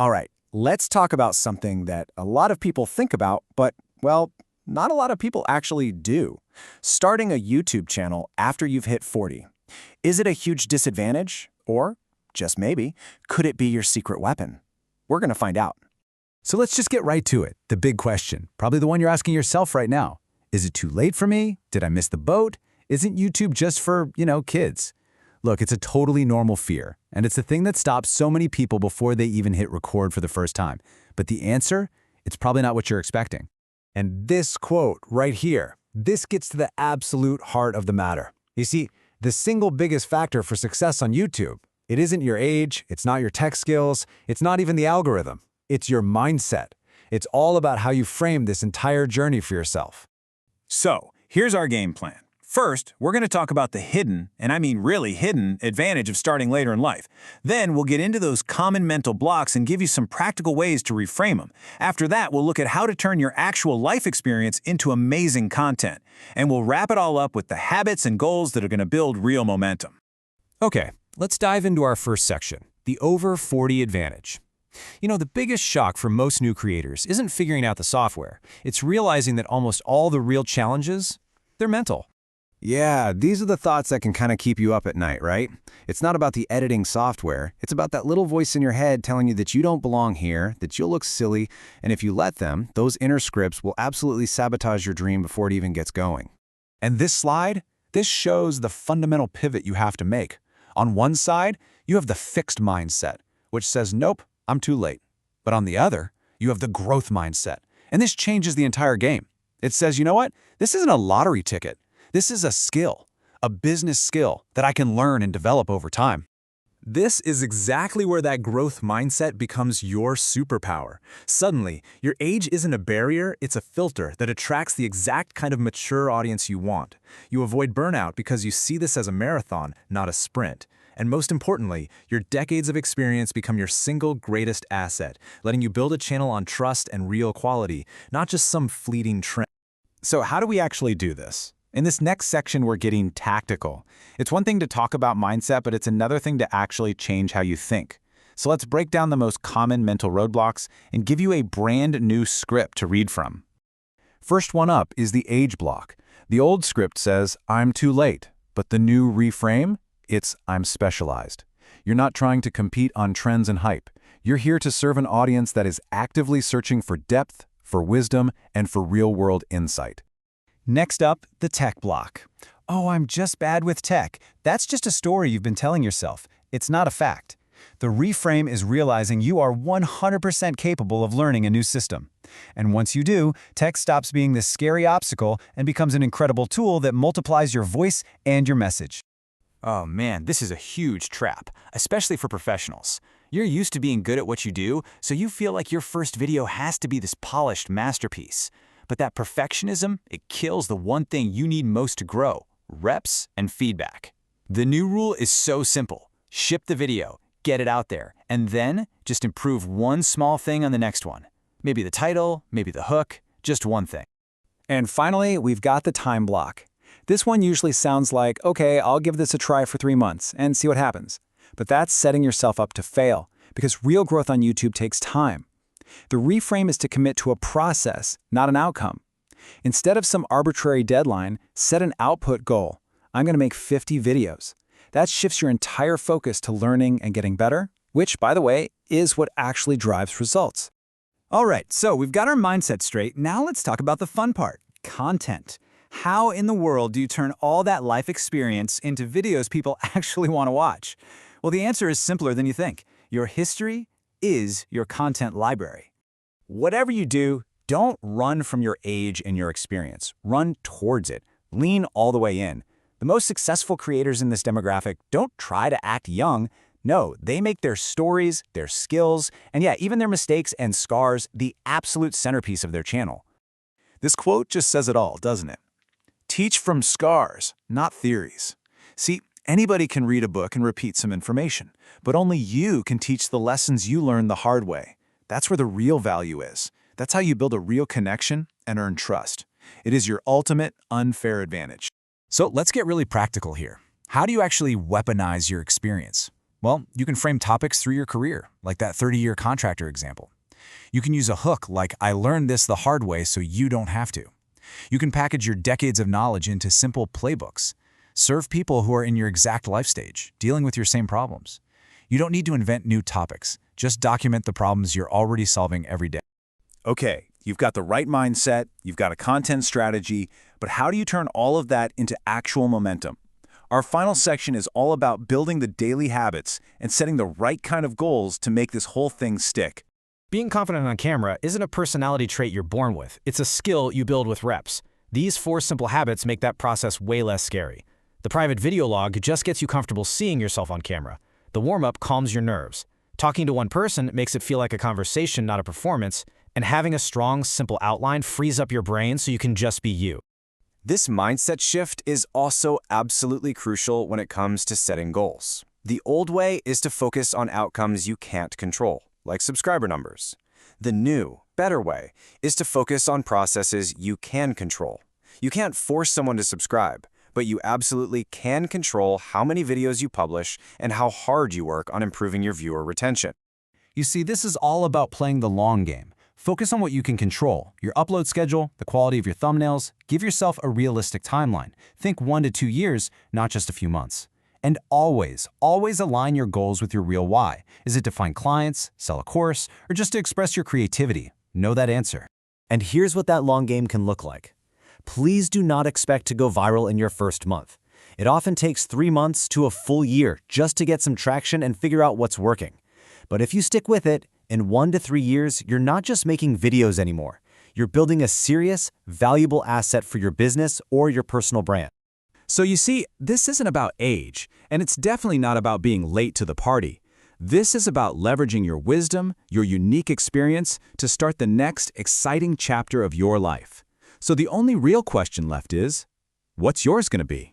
All right, let's talk about something that a lot of people think about, but, well, not a lot of people actually do. Starting a YouTube channel after you've hit 40. Is it a huge disadvantage? Or, just maybe, could it be your secret weapon? We're going to find out. So let's just get right to it. The big question, probably the one you're asking yourself right now. Is it too late for me? Did I miss the boat? Isn't YouTube just for, kids? Look, it's a totally normal fear, and it's the thing that stops so many people before they even hit record for the first time. But the answer? It's probably not what you're expecting. And this quote right here, this gets to the absolute heart of the matter. You see, the single biggest factor for success on YouTube, it isn't your age, it's not your tech skills, it's not even the algorithm. It's your mindset. It's all about how you frame this entire journey for yourself. So, here's our game plan. First, we're going to talk about the hidden, and I mean really hidden, advantage of starting later in life. Then we'll get into those common mental blocks and give you some practical ways to reframe them. After that, we'll look at how to turn your actual life experience into amazing content. And we'll wrap it all up with the habits and goals that are going to build real momentum. Okay, let's dive into our first section, the over 40 advantage. The biggest shock for most new creators isn't figuring out the software. It's realizing that almost all the real challenges, they're mental. Yeah, these are the thoughts that can kind of keep you up at night, right? It's not about the editing software. It's about that little voice in your head telling you that you don't belong here, that you'll look silly, and if you let them, those inner scripts will absolutely sabotage your dream before it even gets going. And this slide, this shows the fundamental pivot you have to make. On one side, you have the fixed mindset, which says, nope, I'm too late. But on the other, you have the growth mindset. And this changes the entire game. It says, you know what? This isn't a lottery ticket. This is a skill, a business skill that I can learn and develop over time. This is exactly where that growth mindset becomes your superpower. Suddenly, your age isn't a barrier, it's a filter that attracts the exact kind of mature audience you want. You avoid burnout because you see this as a marathon, not a sprint. And most importantly, your decades of experience become your single greatest asset, letting you build a channel on trust and real quality, not just some fleeting trend. So how do we actually do this? In this next section, we're getting tactical. It's one thing to talk about mindset, but it's another thing to actually change how you think. So let's break down the most common mental roadblocks and give you a brand new script to read from. First one up is the age block. The old script says, I'm too late, but the new reframe, it's I'm specialized. You're not trying to compete on trends and hype. You're here to serve an audience that is actively searching for depth, for wisdom, and for real-world insight. Next up, the tech block. Oh, I'm just bad with tech. That's just a story you've been telling yourself. It's not a fact. The reframe is realizing you are 100% capable of learning a new system. And once you do, tech stops being this scary obstacle and becomes an incredible tool that multiplies your voice and your message. Oh man, this is a huge trap, especially for professionals. You're used to being good at what you do, so you feel like your first video has to be this polished masterpiece. But that perfectionism, it kills the one thing you need most to grow: reps and feedback. The new rule is so simple. Ship the video, get it out there, and then just improve one small thing on the next one. Maybe the title, maybe the hook, just one thing. And finally, we've got the time block. This one usually sounds like, okay, I'll give this a try for 3 months and see what happens. But that's setting yourself up to fail, because real growth on YouTube takes time. The reframe is to commit to a process, not an outcome. Instead of some arbitrary deadline, set an output goal. I'm going to make 50 videos. That shifts your entire focus to learning and getting better, which, by the way, is what actually drives results. All right, so we've got our mindset straight. Now let's talk about the fun part, content. How in the world do you turn all that life experience into videos people actually want to watch? Well, the answer is simpler than you think. Your history is your content library. Whatever you do, don't run from your age and your experience. Run towards it. Lean all the way in. The most successful creators in this demographic don't try to act young. No, they make their stories, their skills, and yeah, even their mistakes and scars the absolute centerpiece of their channel. This quote just says it all, doesn't it? Teach from scars, not theories. See, anybody can read a book and repeat some information, but only you can teach the lessons you learned the hard way. That's where the real value is. That's how you build a real connection and earn trust. It is your ultimate unfair advantage. So let's get really practical here. How do you actually weaponize your experience? Well, you can frame topics through your career, like that 30-year contractor example. You can use a hook like, I learned this the hard way so you don't have to. You can package your decades of knowledge into simple playbooks. Serve people who are in your exact life stage, dealing with your same problems. You don't need to invent new topics. Just document the problems you're already solving every day. Okay, you've got the right mindset, you've got a content strategy, but how do you turn all of that into actual momentum? Our final section is all about building the daily habits and setting the right kind of goals to make this whole thing stick. Being confident on camera isn't a personality trait you're born with. It's a skill you build with reps. These 4 simple habits make that process way less scary. The private video log just gets you comfortable seeing yourself on camera. The warm-up calms your nerves. Talking to one person makes it feel like a conversation, not a performance. And having a strong, simple outline frees up your brain so you can just be you. This mindset shift is also absolutely crucial when it comes to setting goals. The old way is to focus on outcomes you can't control, like subscriber numbers. The new, better way is to focus on processes you can control. You can't force someone to subscribe, but you absolutely can control how many videos you publish and how hard you work on improving your viewer retention. You see, this is all about playing the long game. Focus on what you can control, your upload schedule, the quality of your thumbnails. Give yourself a realistic timeline. Think 1 to 2 years, not just a few months. And always align your goals with your real why. Is it to find clients, sell a course, or just to express your creativity? Know that answer. And here's what that long game can look like. Please do not expect to go viral in your first month. It often takes 3 months to a full year just to get some traction and figure out what's working. But if you stick with it, in 1 to 3 years, you're not just making videos anymore. You're building a serious, valuable asset for your business or your personal brand. So you see, this isn't about age, and it's definitely not about being late to the party. This is about leveraging your wisdom, your unique experience, to start the next exciting chapter of your life. So the only real question left is, what's yours going to be?